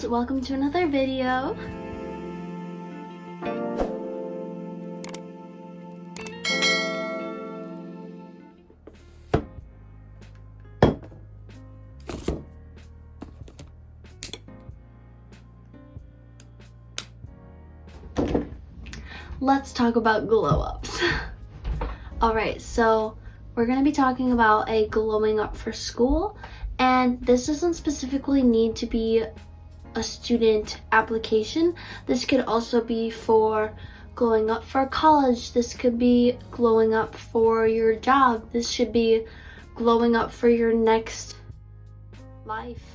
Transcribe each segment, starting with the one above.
loves, welcome to another video. Let's talk about glow ups. Alright, so we're going to be talking about a glowing up for school, and this doesn't specifically need to be a student application. This could also be for glowing up for college. This could be glowing up for your job. This should be glowing up for your next life.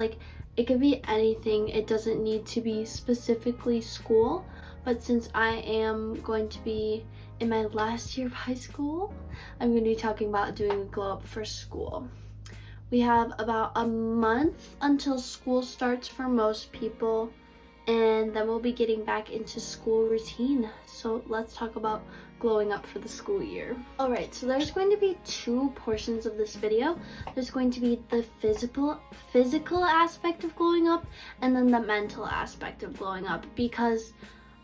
Like, it could be anything. It doesn't need to be specifically school. But since I am going to be in my last year of high school, I'm going to be talking about doing a glow up for school. We have about a month until school starts for most people, and then we'll be getting back into school routine. So let's talk about glowing up for the school year. Alright, so there's going to be two portions of this video. There's going to be the physical aspect of glowing up, and then the mental aspect of glowing up, because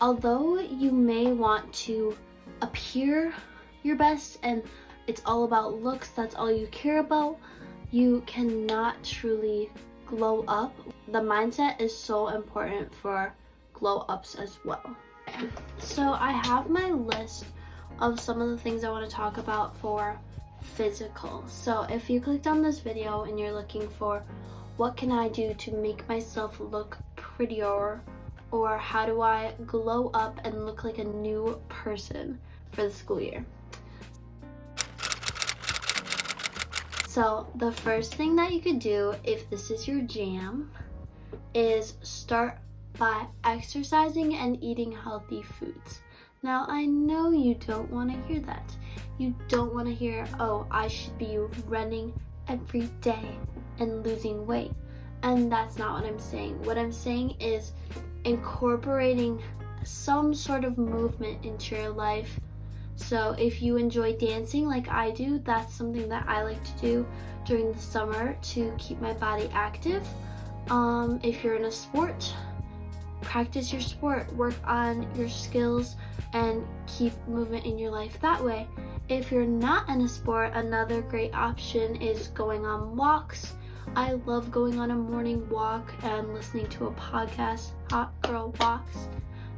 although you may want to appear your best and it's all about looks, that's all you care about, you cannot truly glow up. The mindset is so important for glow ups as well. So I have my list of some of the things I want to talk about for physical. So if you clicked on this video and you're looking for what can I do to make myself look prettier, or how do I glow up and look like a new person for the school year? So the first thing that you could do, if this is your jam, is start by exercising and eating healthy foods. Now, I know you don't want to hear that. You don't want to hear, oh, I should be running every day and losing weight. And that's not what I'm saying. What I'm saying is incorporating some sort of movement into your life. So if you enjoy dancing like I do, that's something that I like to do during the summer to keep my body active. If you're in a sport, practice your sport, work on your skills, and keep movement in your life that way. If you're not in a sport, another great option is going on walks. I love going on a morning walk and listening to a podcast, Hot Girl Walks.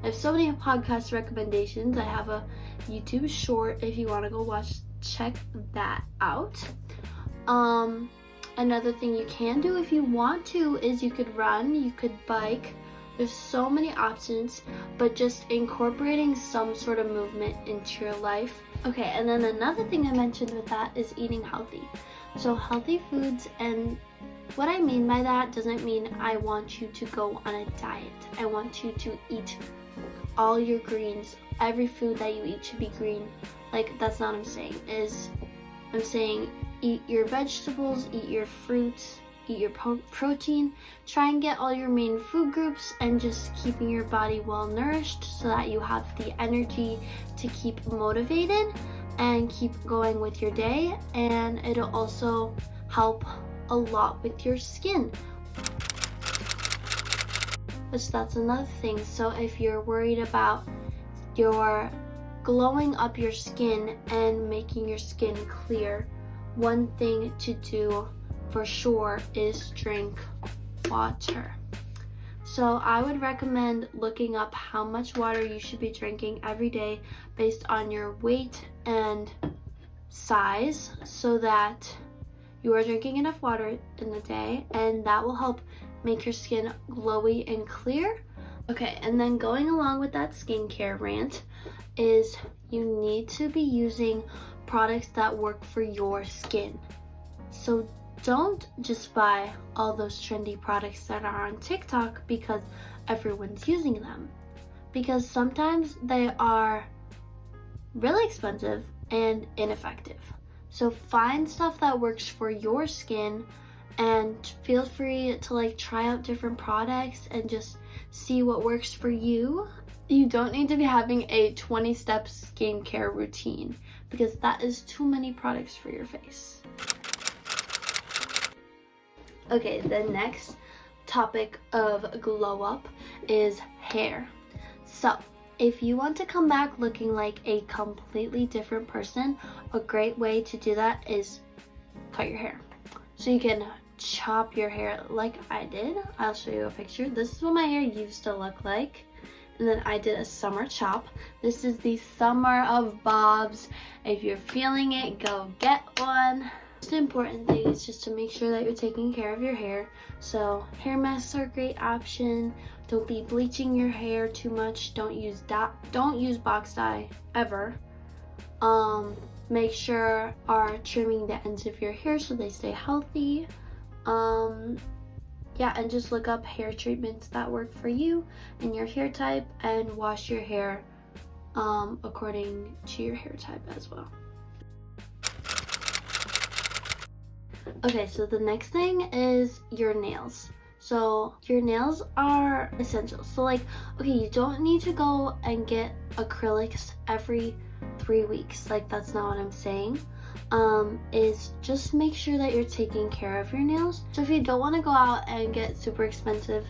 I have so many podcast recommendations. I have a YouTube short if you want to go check that out. Another thing you can do if you want to is you could run, you could bike. There's so many options, but just incorporating some sort of movement into your life. Okay, and then another thing I mentioned with that is eating healthy. So healthy foods, and what I mean by that doesn't mean I want you to go on a diet. I want you to eat all your greens. Every food that you eat should be green. Like, that's not what I'm saying. I'm saying eat your vegetables, eat your fruits, eat your protein. Try and get all your main food groups and just keeping your body well nourished so that you have the energy to keep motivated and keep going with your day. And it'll also help a lot with your skin, which that's another thing. So if you're worried about your glowing up your skin and making your skin clear, one thing to do for sure is drink water. So I would recommend looking up how much water you should be drinking every day based on your weight and size, so that you are drinking enough water in the day, and that will help make your skin glowy and clear. Okay, and then going along with that skincare rant is you need to be using products that work for your skin. So don't just buy all those trendy products that are on TikTok because everyone's using them, because sometimes they are really expensive and ineffective. So find stuff that works for your skin, and feel free to try out different products and just see what works for you. You don't need to be having a 20-step skincare routine because that is too many products for your face. Okay, the next topic of glow up is hair. So if you want to come back looking like a completely different person, a great way to do that is cut your hair. So you can chop your hair like I did. I'll show you a picture. This is what my hair used to look like. And then I did a summer chop. This is the summer of bobs. If you're feeling it, go get one. The important thing is just to make sure that you're taking care of your hair. So hair masks are a great option. Don't be bleaching your hair too much. Don't use box dye ever. Make sure are trimming the ends of your hair so they stay healthy. Yeah, and just look up hair treatments that work for you and your hair type, and wash your hair according to your hair type as well. Okay, so the next thing is your nails. So your nails are essential. So like, okay, you don't need to go and get acrylics every 3 weeks. Like, that's not what I'm saying. Is just make sure that you're taking care of your nails. So if you don't want to go out and get super expensive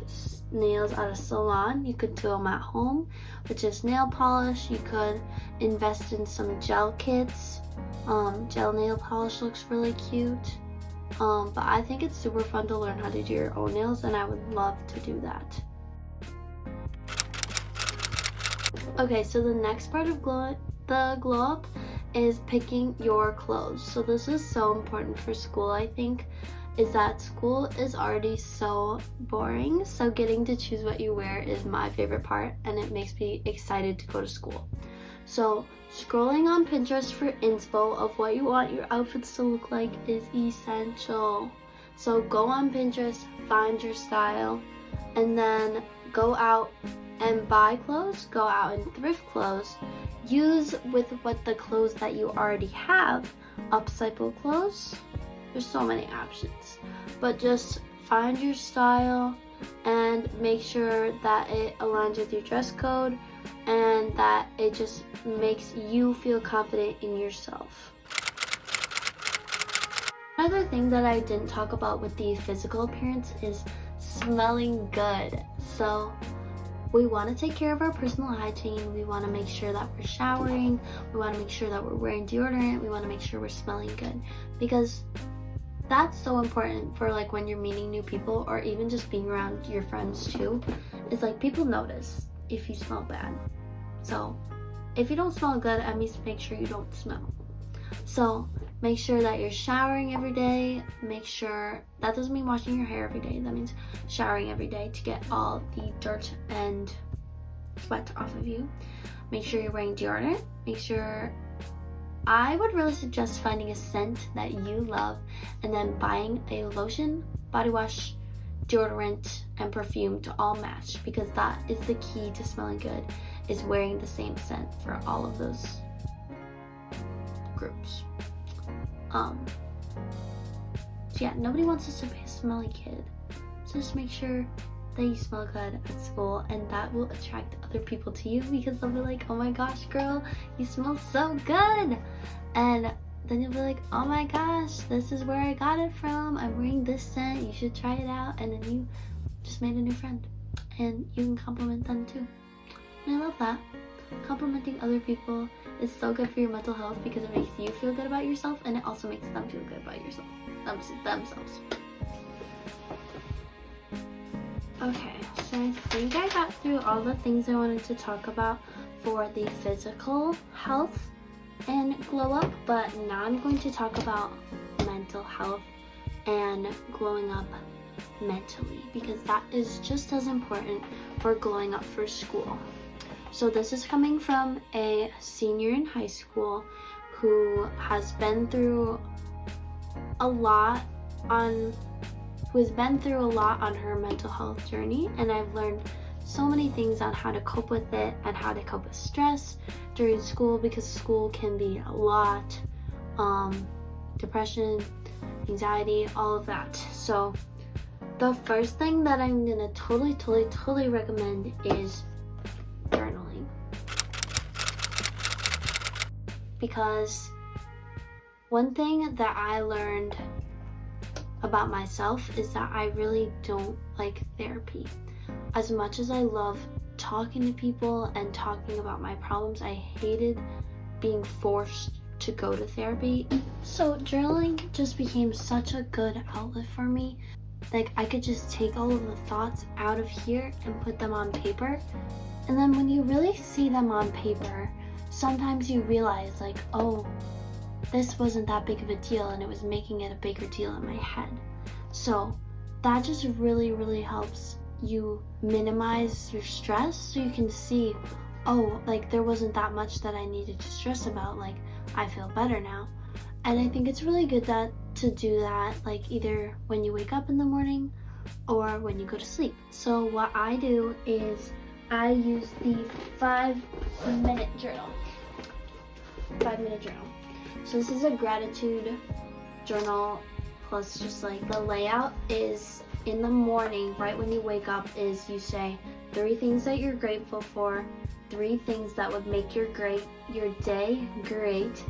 nails at a salon, you could do them at home with just nail polish. You could invest in some gel kits. Gel nail polish looks really cute. But I think it's super fun to learn how to do your own nails, and I would love to do that. Okay, so the next part of the glow up is picking your clothes. So this is so important for school, I think, is that school is already so boring. So getting to choose what you wear is my favorite part, and it makes me excited to go to school. So scrolling on Pinterest for inspo of what you want your outfits to look like is essential. So go on Pinterest, find your style, and then go out and buy clothes, go out and thrift clothes. Use with what the clothes that you already have, upcycle clothes. There's so many options, but just find your style and make sure that it aligns with your dress code and that it just makes you feel confident in yourself. Another thing that I didn't talk about with the physical appearance is smelling good. So we want to take care of our personal hygiene. We want to make sure that we're showering. We want to make sure that we're wearing deodorant. We want to make sure we're smelling good, because that's so important for like when you're meeting new people, or even just being around your friends too. It's like people notice if you smell bad. So if you don't smell good, at least make sure you don't smell. So make sure that you're showering every day. Make sure, that doesn't mean washing your hair every day. That means showering every day to get all the dirt and sweat off of you. Make sure you're wearing deodorant. Make sure, I would really suggest finding a scent that you love and then buying a lotion, body wash, deodorant, and perfume to all match, because that is the key to smelling good, is wearing the same scent for all of those groups. So yeah, nobody wants us to be a smelly kid. So just make sure that you smell good at school, and that will attract other people to you, because they'll be like, oh my gosh, girl, you smell so good. And then you'll be like, oh my gosh, this is where I got it from. I'm wearing this scent, you should try it out. And then you just made a new friend, and you can compliment them too. And I love that. Complimenting other people is so good for your mental health, because it makes you feel good about yourself, and it also makes them feel good about themselves. Okay, so I think I got through all the things I wanted to talk about for the physical health and glow up, but now I'm going to talk about mental health and glowing up mentally, because that is just as important for glowing up for school. So this is coming from a senior in high school who has been through a lot on her mental health journey, and I've learned so many things on how to cope with it and how to cope with stress during school, because school can be a lot, depression, anxiety, all of that. So the first thing that I'm gonna totally recommend is journaling, because one thing that I learned about myself is that I really don't like therapy. As much as I love talking to people and talking about my problems, I hated being forced to go to therapy. So journaling just became such a good outlet for me. Like, I could just take all of the thoughts out of here and put them on paper. And then when you really see them on paper, sometimes you realize like, oh, this wasn't that big of a deal, and it was making it a bigger deal in my head. So that just really, really helps you minimize your stress, so you can see, oh, like there wasn't that much that I needed to stress about, like I feel better now. And I think it's really good to do that, like either when you wake up in the morning or when you go to sleep. So what I do is I use the 5-minute journal. 5-minute journal. So this is a gratitude journal, plus just like the layout is in the morning, right when you wake up, is you say 3 things that you're grateful for, 3 things that would make your day great,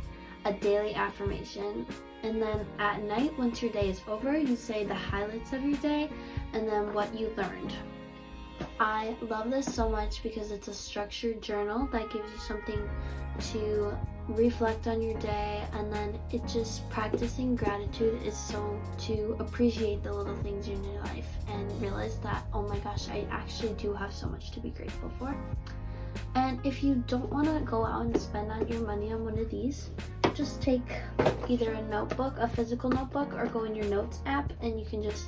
a daily affirmation. And then at night, once your day is over, you say the highlights of your day and then what you learned. I love this so much because it's a structured journal that gives you something to reflect on your day, and then it just practicing gratitude is so to appreciate the little things in your life and realize that, oh my gosh, I actually do have so much to be grateful for. And if you don't want to go out and spend on your money on one of these, just take either a notebook, a physical notebook, or go in your notes app and you can just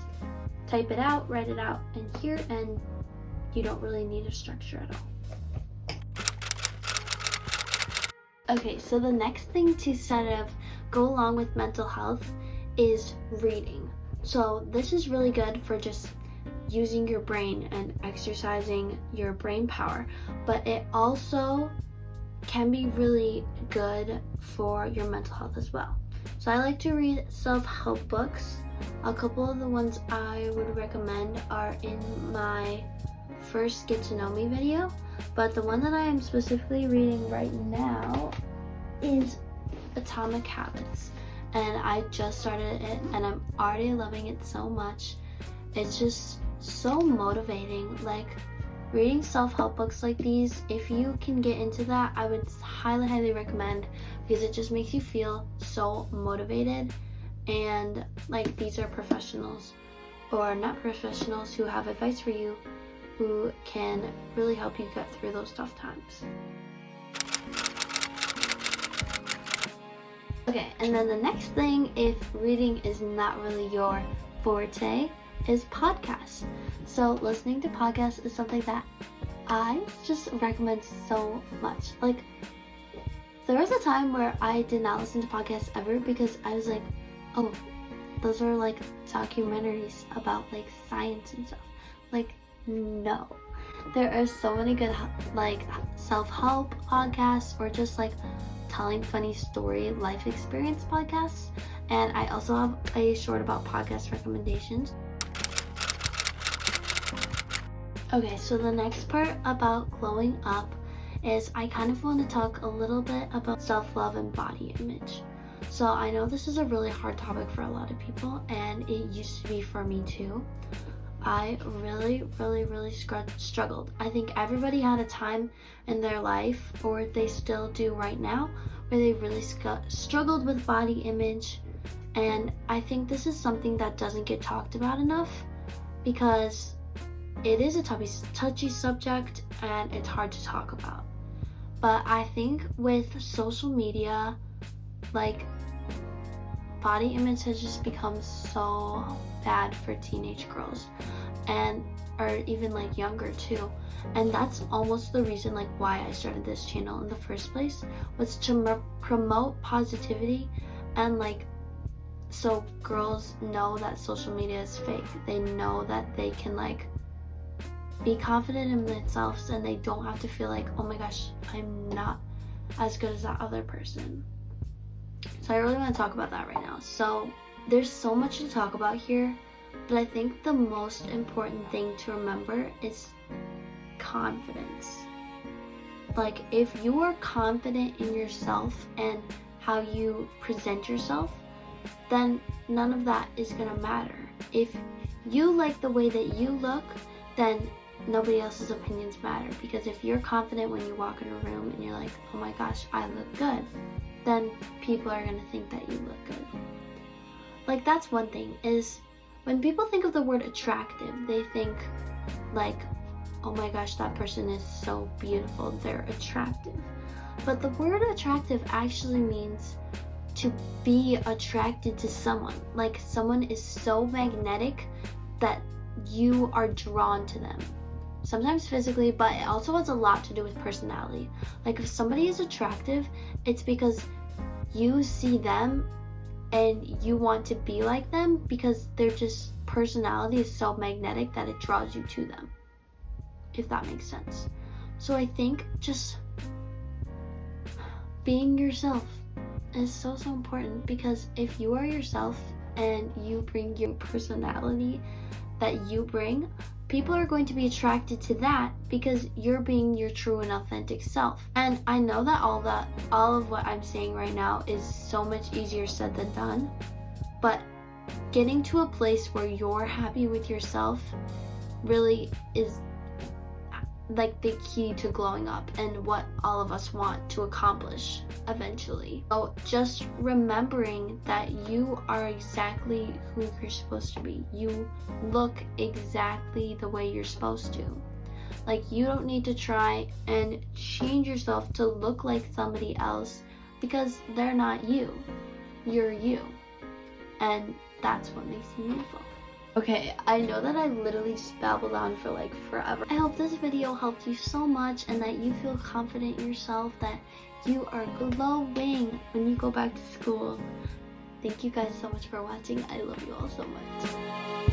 type it out, write it out in here, and you don't really need a structure at all. Okay, so the next thing to sort of go along with mental health is reading. So this is really good for just using your brain and exercising your brain power, but it also can be really good for your mental health as well. So I like to read self-help books. A couple of the ones I would recommend are in my first Get to Know Me video, but the one that I am specifically reading right now is Atomic Habits, and I just started it and I'm already loving it so much. It's just so motivating. Like, reading self-help books like these, if you can get into that, I would highly recommend, because it just makes you feel so motivated. And like, these are professionals or not professionals who have advice for you, who can really help you get through those tough times. Okay, and then the next thing, if reading is not really your forte, is podcasts. So listening to podcasts is something that I just recommend so much. Like, there was a time where I did not listen to podcasts ever because I was like, oh, those are like documentaries about like science and stuff. Like, no. There are so many good like self-help podcasts, or just like telling funny story life experience podcasts. And I also have a short about podcast recommendations. Okay, so the next part about glowing up is I kind of want to talk a little bit about self-love and body image. So I know this is a really hard topic for a lot of people, and it used to be for me too. I really struggled. I think everybody had a time in their life, or they still do right now, where they really struggled with body image. And I think this is something that doesn't get talked about enough, because it is a touchy subject and it's hard to talk about. But I think with social media, like, body image has just become so bad for teenage girls, and or even like younger too. And that's almost the reason like why I started this channel in the first place, was to promote positivity, and like, so girls know that social media is fake. They know that they can like be confident in themselves, and they don't have to feel like, oh my gosh, I'm not as good as that other person. So I really want to talk about that right now. So there's so much to talk about here, but I think the most important thing to remember is confidence. Like, if you are confident in yourself and how you present yourself, then none of that is gonna matter. If you like the way that you look, then nobody else's opinions matter. Because if you're confident when you walk in a room and you're like, oh my gosh, I look good, then people are gonna think that you look good. Like, that's one thing, is when people think of the word attractive, they think like, oh my gosh, that person is so beautiful, they're attractive. But the word attractive actually means to be attracted to someone. Like, someone is so magnetic that you are drawn to them. Sometimes physically, but it also has a lot to do with personality. Like, if somebody is attractive, it's because you see them and you want to be like them, because their just personality is so magnetic that it draws you to them, if that makes sense. So I think just being yourself is so important, because if you are yourself and you bring your personality that you bring, people are going to be attracted to that because you're being your true and authentic self. And I know that all of what I'm saying right now is so much easier said than done, but getting to a place where you're happy with yourself really is like the key to glowing up and what all of us want to accomplish eventually. So just remembering that you are exactly who you're supposed to be. You look exactly the way you're supposed to. Like, you don't need to try and change yourself to look like somebody else, because they're not you. You're you. And that's what makes you beautiful. Okay, I know that I literally just babbled on for like forever. I hope this video helped you so much and that you feel confident in yourself, that you are glowing when you go back to school. Thank you guys so much for watching. I love you all so much.